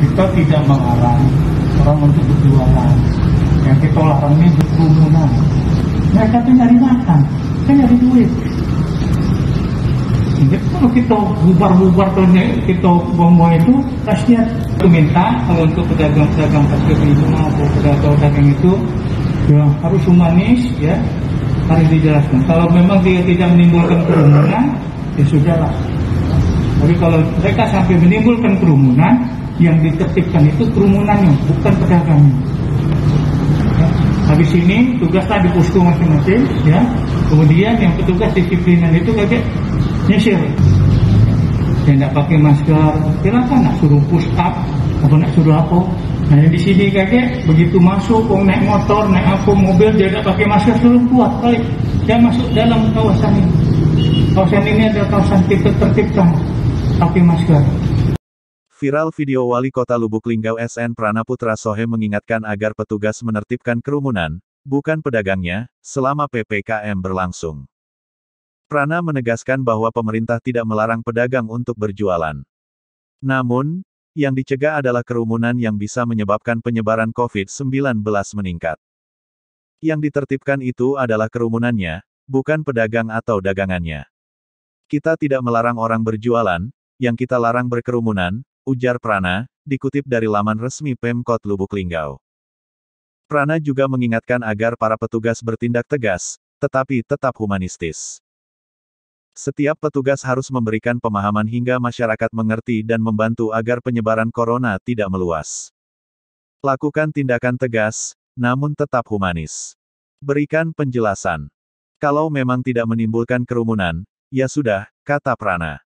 kita tidak melarang orang untuk berjualan. Yang kita larang ini berkerumunan. Mereka tuh nyari makan, kan nyari duit. Jadi kalau kita bubar-bubar tuh, kita buang-buang itu, kasihan. Itu minta kalau untuk pedagang-pedagang kaki lima atau pedagang itu ya, harus humanis, ya, harus dijelaskan. Kalau memang dia tidak menimbulkan kerumunan, ya sudahlah. Tapi kalau mereka sampai menimbulkan kerumunan, yang ditertibkan itu kerumunannya, bukan pedagangnya. Ya. Habis ini tugaslah di posko masing-masing, ya. Kemudian yang petugas disiplinan itu kayak nyisir. Yang tidak pakai masker, silakan nak suruh push up, apa nak suruh apa. Nah yang di sini kakek begitu masuk, naik motor, naik apa, mobil, dia tidak pakai masker, suruh keluar balik. Dia masuk dalam kawasan ini. Kawasan ini adalah kawasan kita tertibkan, pakai masker. Viral video Wali Kota Lubuk Linggau SN Pranaputra Sohe mengingatkan agar petugas menertibkan kerumunan, bukan pedagangnya, selama PPKM berlangsung. Prana menegaskan bahwa pemerintah tidak melarang pedagang untuk berjualan. Namun, yang dicegah adalah kerumunan yang bisa menyebabkan penyebaran COVID-19 meningkat. Yang ditertibkan itu adalah kerumunannya, bukan pedagang atau dagangannya. Kita tidak melarang orang berjualan, yang kita larang berkerumunan, ujar Prana, dikutip dari laman resmi Pemkot Lubuk Linggau. Prana juga mengingatkan agar para petugas bertindak tegas, tetapi tetap humanistis. Setiap petugas harus memberikan pemahaman hingga masyarakat mengerti dan membantu agar penyebaran corona tidak meluas. Lakukan tindakan tegas, namun tetap humanis. Berikan penjelasan. Kalau memang tidak menimbulkan kerumunan, ya sudah, kata Prana.